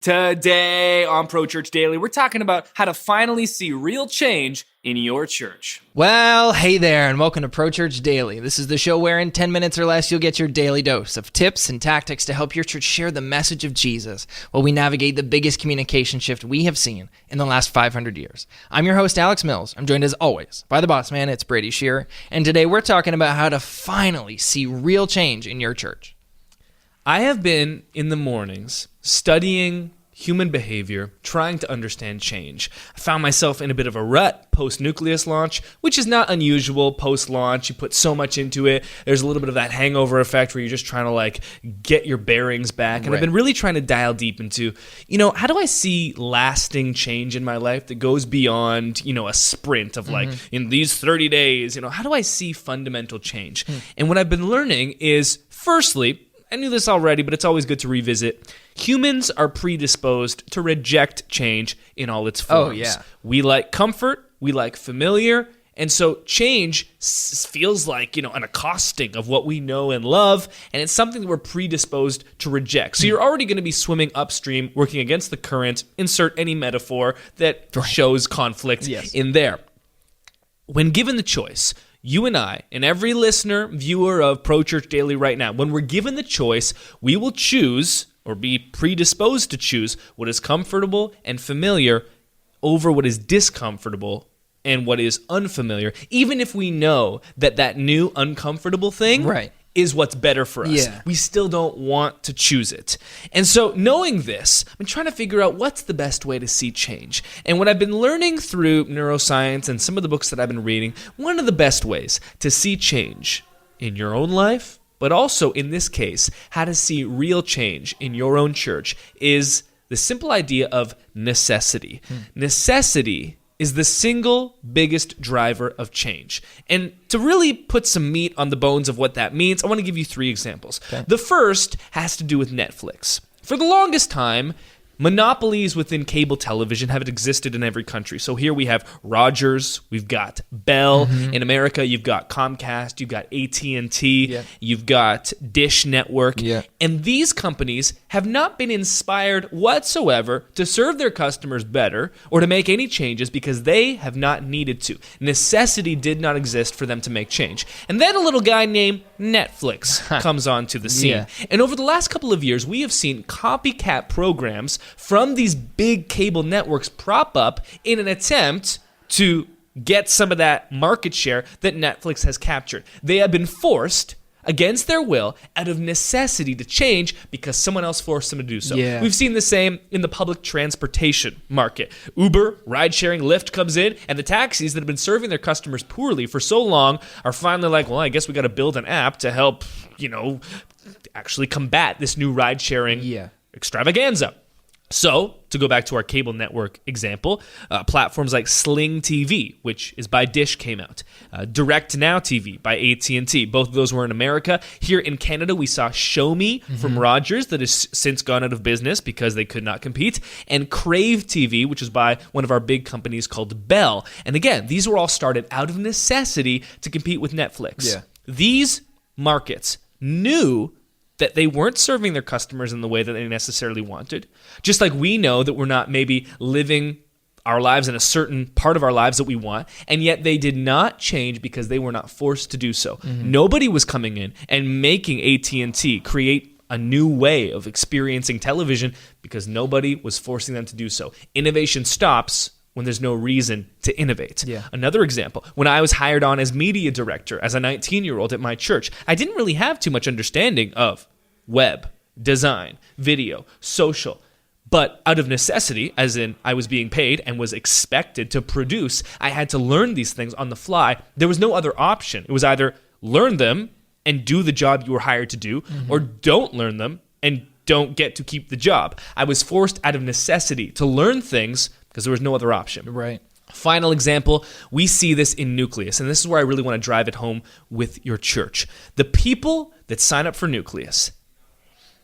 Today on Pro Church Daily, we're talking about how to finally see real change in your church. Well, hey there, and welcome to Pro Church Daily. This is the show where in 10 minutes or less, you'll get your daily dose of tips and tactics to help your church share the message of Jesus while we navigate the biggest communication shift we have seen in the last 500 years. I'm your host, Alex Mills. I'm joined as always by the boss man, it's Brady Shearer, and today we're talking about how to finally see real change in your church. I have been in the mornings studying human behavior, trying to understand change. I found myself in a bit of a rut post-Nucleus launch, which is not unusual post-launch. You put so much into it. There's a little bit of that hangover effect where you're just trying to get your bearings back. And I've been really trying to dial deep into, how do I see lasting change in my life that goes beyond, a sprint of in these 30 days, how do I see fundamental change? And what I've been learning is, firstly, I knew this already, but it's always good to revisit. Humans are predisposed to reject change in all its forms. Oh, yeah. We like comfort, we like familiar, and so change feels like, an accosting of what we know and love, and it's something that we're predisposed to reject. So you're already going to be swimming upstream, working against the current, insert any metaphor that shows conflict in there. When given the choice, you and I, and every listener, viewer of Pro Church Daily right now, when we're given the choice, we will choose, or be predisposed to choose, what is comfortable and familiar over what is discomfortable and what is unfamiliar, even if we know that new uncomfortable thing is what's better for us. Yeah. We still don't want to choose it. And so knowing this, I'm trying to figure out what's the best way to see change. And what I've been learning through neuroscience and some of the books that I've been reading, one of the best ways to see change in your own life, but also in this case, how to see real change in your own church, is the simple idea of necessity. Necessity is the single biggest driver of change. And to really put some meat on the bones of what that means, I want to give you 3 examples. Okay. The first has to do with Netflix. For the longest time, monopolies within cable television have existed in every country. So here we have Rogers, we've got Bell. In America, you've got Comcast, you've got AT&T, you've got Dish Network. And these companies have not been inspired whatsoever to serve their customers better or to make any changes because they have not needed to. Necessity did not exist for them to make change. And then a little guy named Netflix comes onto the scene. And over the last couple of years, we have seen copycat programs from these big cable networks prop up in an attempt to get some of that market share that Netflix has captured. They have been forced, against their will, out of necessity to change because someone else forced them to do so. We've seen the same in the public transportation market. Uber, ride-sharing, Lyft comes in, and the taxis that have been serving their customers poorly for so long are finally like, well, I guess we got to build an app to help, actually combat this new ride-sharing extravaganza. So, to go back to our cable network example, platforms like Sling TV, which is by Dish, came out. Direct Now TV by AT&T. Both of those were in America. Here in Canada, we saw Show Me from Rogers that has since gone out of business because they could not compete. And Crave TV, which is by one of our big companies called Bell. And again, these were all started out of necessity to compete with Netflix. These markets knew that they weren't serving their customers in the way that they necessarily wanted. Just like we know that we're not maybe living our lives in a certain part of our lives that we want, and yet they did not change because they were not forced to do so. Nobody was coming in and making AT&T create a new way of experiencing television because nobody was forcing them to do so. Innovation stops when there's no reason to innovate. Another example, when I was hired on as media director as a 19-year-old at my church, I didn't really have too much understanding of web, design, video, social. But out of necessity, as in I was being paid and was expected to produce, I had to learn these things on the fly. There was no other option. It was either learn them and do the job you were hired to do, or don't learn them and don't get to keep the job. I was forced out of necessity to learn things because there was no other option. Right. Final example, we see this in Nucleus, and this is where I really want to drive it home with your church. The people that sign up for Nucleus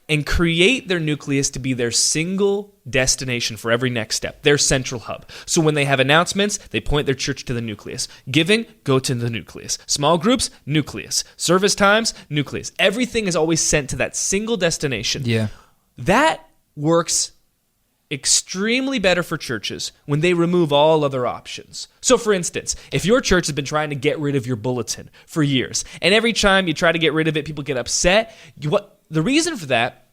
and create their Nucleus to be their single destination for every next step, their central hub. So when they have announcements, they point their church to the Nucleus. Giving, go to the Nucleus. Small groups, Nucleus. Service times, Nucleus. Everything is always sent to that single destination. Yeah. That works extremely better for churches when they remove all other options. So for instance, if your church has been trying to get rid of your bulletin for years, and every time you try to get rid of it, people get upset, the reason for that,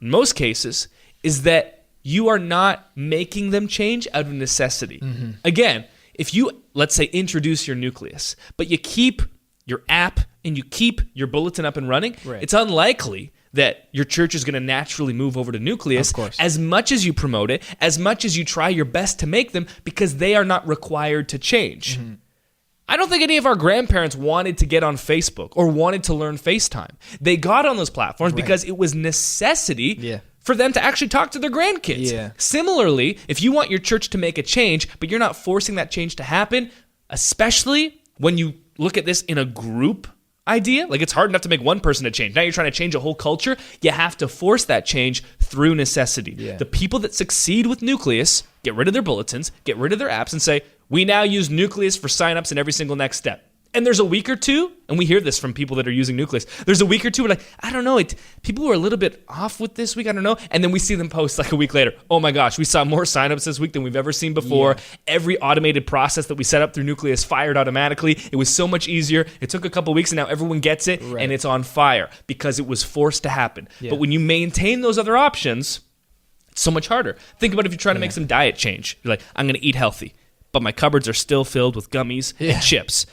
in most cases, is that you are not making them change out of necessity. Again, if you, let's say, introduce your Nucleus, but you keep your app and you keep your bulletin up and running, it's unlikely that your church is going to naturally move over to Nucleus as much as you promote it, as much as you try your best to make them, because they are not required to change. I don't think any of our grandparents wanted to get on Facebook or wanted to learn FaceTime. They got on those platforms because it was necessity for them to actually talk to their grandkids. Similarly, if you want your church to make a change, but you're not forcing that change to happen, especially when you look at this in a group idea, like it's hard enough to make one person to change. Now you're trying to change a whole culture. You have to force that change through necessity. The people that succeed with Nucleus get rid of their bulletins, get rid of their apps, and say, we now use Nucleus for signups in every single next step. And there's a week or two, and we hear this from people that are using Nucleus. There's a week or two, we're like, I don't know, people were a little bit off with this week, I don't know. And then we see them post like a week later, oh my gosh, we saw more signups this week than we've ever seen before. Every automated process that we set up through Nucleus fired automatically. It was so much easier. It took a couple weeks, and now everyone gets it, and it's on fire because it was forced to happen. But when you maintain those other options, it's so much harder. Think about if you're trying to make some diet change. You're like, I'm going to eat healthy, but my cupboards are still filled with gummies and chips.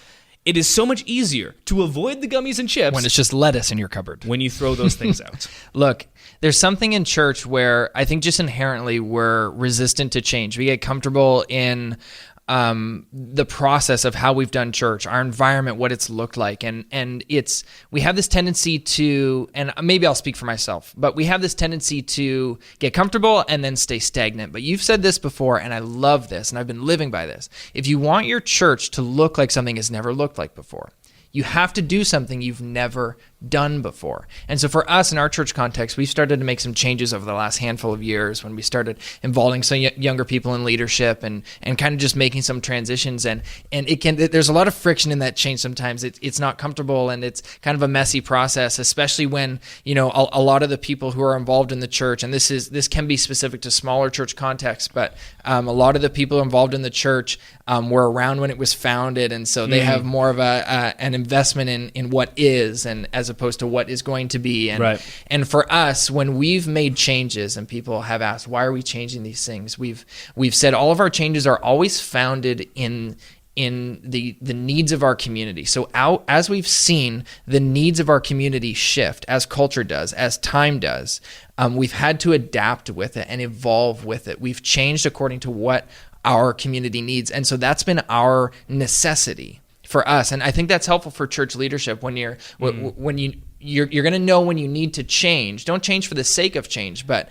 It is so much easier to avoid the gummies and chips when it's just lettuce in your cupboard. When you throw those things out. Look, there's something in church where I think just inherently we're resistant to change. We get comfortable in the process of how we've done church, our environment, what it's looked like. And we have this tendency to, and maybe I'll speak for myself, but we have this tendency to get comfortable and then stay stagnant. But you've said this before, and I love this, and I've been living by this. If you want your church to look like something it's never looked like before, you have to do something you've never done before. And so for us in our church context, we've started to make some changes over the last handful of years when we started involving some younger people in leadership and kind of just making some transitions. And there's a lot of friction in that change sometimes. It's not comfortable, and it's kind of a messy process, especially when, a lot of the people who are involved in the church, and this can be specific to smaller church contexts, but a lot of the people involved in the church were around when it was founded, and so they have more of an investment in what is, and as opposed to what is going to be. And for us, when we've made changes and people have asked, why are we changing these things? We've said all of our changes are always founded in the needs of our community. So as we've seen the needs of our community shift, as culture does, as time does, we've had to adapt with it and evolve with it. We've changed according to what our community needs. And so that's been our necessity for us. And I think that's helpful for church leadership when you're going to know when you need to change. Don't change for the sake of change, but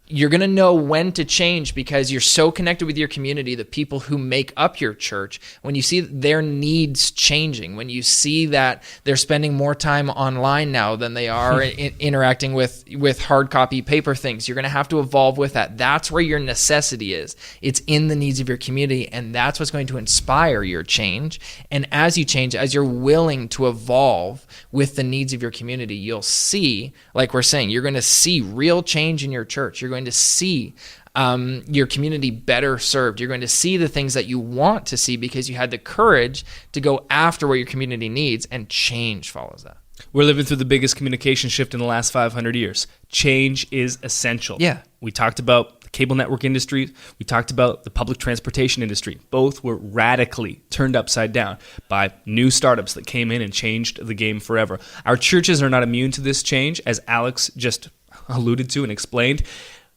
you're going to know when to change because you're so connected with your community, the people who make up your church. When you see their needs changing, when you see that they're spending more time online now than they are interacting with hard copy paper things, you're going to have to evolve with that. That's where your necessity is. It's in the needs of your community, and that's what's going to inspire your change. And as you change, as you're willing to evolve with the needs of your community, you'll see, like we're saying, you're going to see real change in your church. You're going to see your community better served. You're going to see the things that you want to see because you had the courage to go after what your community needs, and change follows that. We're living through the biggest communication shift in the last 500 years. Change is essential. We talked about the cable network industry. We talked about the public transportation industry. Both were radically turned upside down by new startups that came in and changed the game forever. Our churches are not immune to this change, as Alex just alluded to and explained.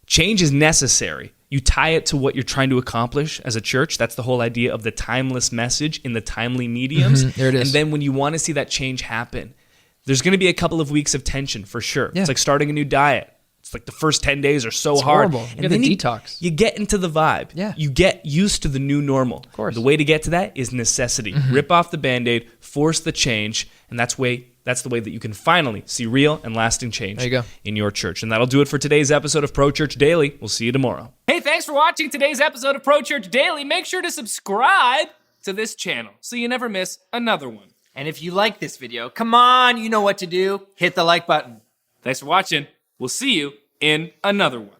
Change is necessary. You tie it to what you're trying to accomplish as a church. That's the whole idea of the timeless message in the timely mediums. There it is. And then when you want to see that change happen, there's going to be a couple of weeks of tension for sure. It's like starting a new diet. It's like the first 10 days are so hard. Horrible. And then detox. You get into the vibe. You get used to the new normal. Of course. The way to get to that is necessity. Rip off the Band-Aid, force the change, and that's the way that you can finally see real and lasting change in your church. And that'll do it for today's episode of Pro Church Daily. We'll see you tomorrow. Hey, thanks for watching today's episode of Pro Church Daily. Make sure to subscribe to this channel so you never miss another one. And if you like this video, come on, you know what to do. Hit the like button. Thanks for watching. We'll see you in another one.